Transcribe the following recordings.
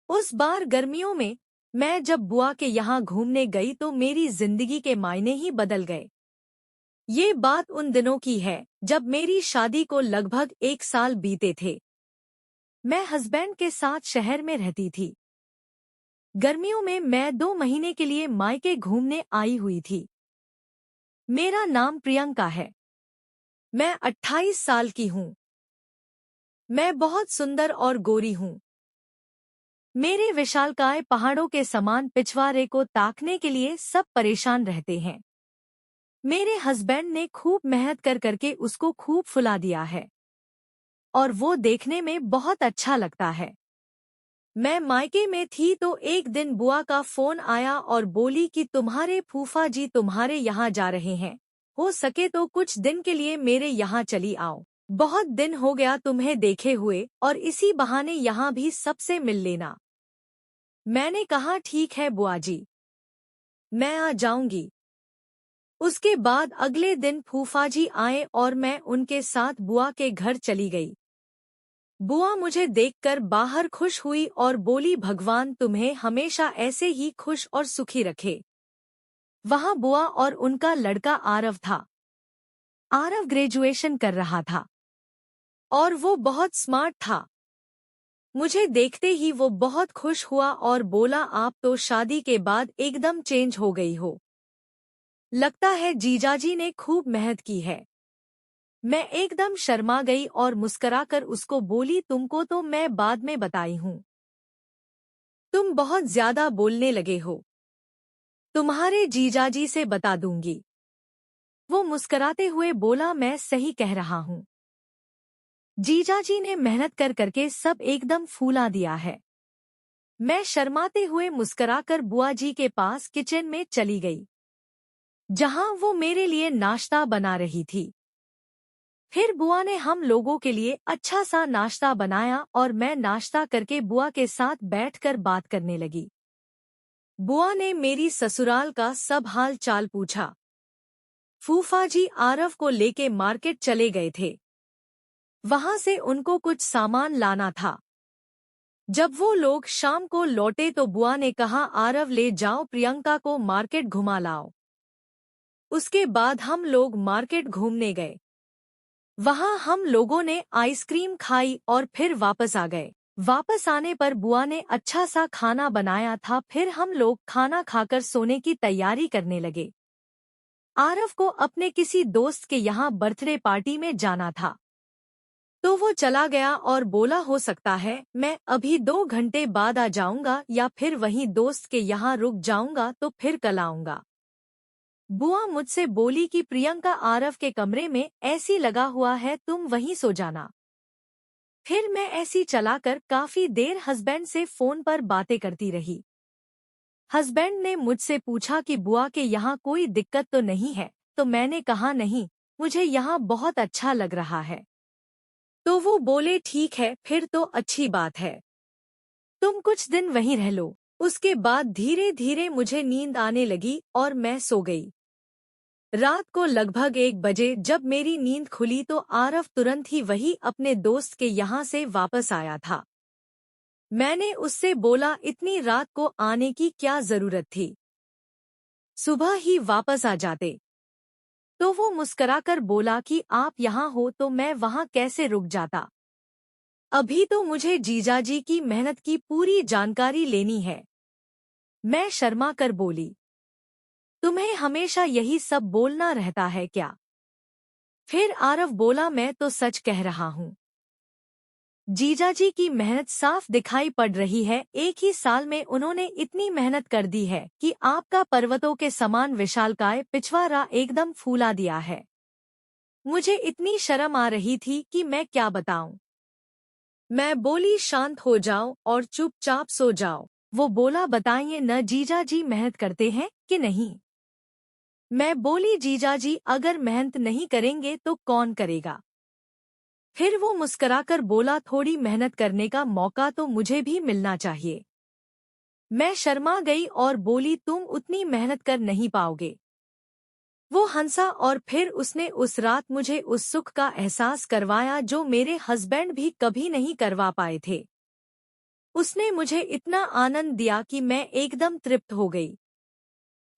उस बार गर्मियों में मैं जब बुआ के यहाँ घूमने गई तो मेरी जिंदगी के मायने ही बदल गए। ये बात उन दिनों की है जब मेरी शादी को लगभग 1 साल बीते थे। मैं हस्बैंड के साथ शहर में रहती थी। गर्मियों में मैं 2 महीने के लिए मायके घूमने आई हुई थी। मेरा नाम प्रियंका है। मैं 28 साल की हूँ। मैं बहुत सुंदर और गोरी हूँ। मेरे विशालकाय पहाड़ों के समान पिछवाड़े को ताकने के लिए सब परेशान रहते हैं। मेरे हस्बैंड ने खूब मेहनत करके उसको खूब फुला दिया है और वो देखने में बहुत अच्छा लगता है। मैं मायके में थी तो एक दिन बुआ का फोन आया और बोली कि तुम्हारे फूफा जी तुम्हारे यहाँ जा रहे हैं, हो सके तो कुछ दिन के लिए मेरे यहाँ चली आओ। बहुत दिन हो गया तुम्हें देखे हुए और इसी बहाने यहाँ भी सबसे मिल लेना। मैंने कहा ठीक है बुआ जी, मैं आ जाऊंगी। उसके बाद अगले दिन फूफा जी आए और मैं उनके साथ बुआ के घर चली गई। बुआ मुझे देखकर बाहर खुश हुई और बोली भगवान तुम्हें हमेशा ऐसे ही खुश और सुखी रखे। वहाँ बुआ और उनका लड़का आरव था। आरव ग्रेजुएशन कर रहा था और वो बहुत स्मार्ट था। मुझे देखते ही वो बहुत खुश हुआ और बोला आप तो शादी के बाद एकदम चेंज हो गई हो। लगता है जीजाजी ने खूब मेहनत की है। मैं एकदम शर्मा गई और मुस्कुराकर उसको बोली तुमको तो मैं बाद में बताई हूँ। तुम बहुत ज्यादा बोलने लगे हो। तुम्हारे जीजाजी से बता दूंगी। वो मुस्कुराते हुए बोला मैं सही कह रहा हूँ। जीजाजी ने मेहनत करके सब एकदम फूला दिया है। मैं शर्माते हुए मुस्कुराकर बुआ जी के पास किचन में चली गई, जहां वो मेरे लिए नाश्ता बना रही थी। फिर बुआ ने हम लोगों के लिए अच्छा सा नाश्ता बनाया और मैं नाश्ता करके बुआ के साथ बैठकर बात करने लगी। बुआ ने मेरी ससुराल का सब हाल चाल पूछा। फूफा जी आरव को लेके मार्केट चले गए थे। वहां से उनको कुछ सामान लाना था। जब वो लोग शाम को लौटे तो बुआ ने कहा आरव ले जाओ प्रियंका को मार्केट घुमा लाओ। उसके बाद हम लोग मार्केट घूमने गए। वहां हम लोगों ने आइसक्रीम खाई और फिर वापस आ गए। वापस आने पर बुआ ने अच्छा सा खाना बनाया था। फिर हम लोग खाना खाकर सोने की तैयारी करने लगे। आरव को अपने किसी दोस्त के यहाँ बर्थडे पार्टी में जाना था, तो वो चला गया और बोला हो सकता है मैं अभी 2 घंटे बाद आ जाऊंगा या फिर वहीं दोस्त के यहाँ रुक जाऊंगा तो फिर कल आऊंगा। बुआ मुझसे बोली कि प्रियंका आरव के कमरे में ऐसी लगा हुआ है, तुम वहीं सो जाना। फिर मैं ऐसी चलाकर काफी देर हस्बैंड से फोन पर बातें करती रही। हस्बैंड ने मुझसे पूछा कि बुआ के यहाँ कोई दिक्कत तो नहीं है, तो मैंने कहा नहीं, मुझे यहाँ बहुत अच्छा लग रहा है। तो वो बोले ठीक है फिर तो अच्छी बात है, तुम कुछ दिन वहीं रह लो। उसके बाद धीरे धीरे मुझे नींद आने लगी और मैं सो गई। रात को लगभग 1 बजे जब मेरी नींद खुली तो आरव तुरंत ही वही अपने दोस्त के यहाँ से वापस आया था। मैंने उससे बोला इतनी रात को आने की क्या जरूरत थी, सुबह ही वापस आ जाते। तो वो मुस्कुराकर बोला कि आप यहाँ हो तो मैं वहाँ कैसे रुक जाता। अभी तो मुझे जीजाजी की मेहनत की पूरी जानकारी लेनी है। मैं शर्मा कर बोली तुम्हें हमेशा यही सब बोलना रहता है क्या। फिर आरव बोला मैं तो सच कह रहा हूँ। जीजाजी की मेहनत साफ दिखाई पड़ रही है। एक ही साल में उन्होंने इतनी मेहनत कर दी है कि आपका पर्वतों के समान विशालकाय पिछवाड़ा एकदम फूला दिया है। मुझे इतनी शर्म आ रही थी कि मैं क्या बताऊं। मैं बोली शांत हो जाओ और चुपचाप सो जाओ। वो बोला बताइए न जीजाजी मेहनत करते हैं कि नहीं। मैं बोली जीजाजी अगर मेहनत नहीं करेंगे तो कौन करेगा। फिर वो मुस्कुराकर बोला थोड़ी मेहनत करने का मौका तो मुझे भी मिलना चाहिए। मैं शर्मा गई और बोली तुम उतनी मेहनत कर नहीं पाओगे। वो हंसा और फिर उसने उस रात मुझे उस सुख का एहसास करवाया जो मेरे हस्बैंड भी कभी नहीं करवा पाए थे। उसने मुझे इतना आनंद दिया कि मैं एकदम तृप्त हो गई।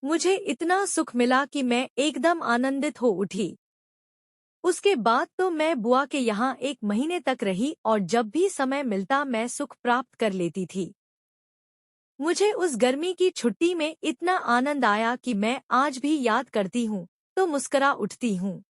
मुझे इतना सुख मिला कि मैं एकदम आनंदित हो उठी। उसके बाद तो मैं बुआ के यहाँ 1 महीने तक रही और जब भी समय मिलता मैं सुख प्राप्त कर लेती थी। मुझे उस गर्मी की छुट्टी में इतना आनंद आया कि मैं आज भी याद करती हूँ तो मुस्करा उठती हूँ।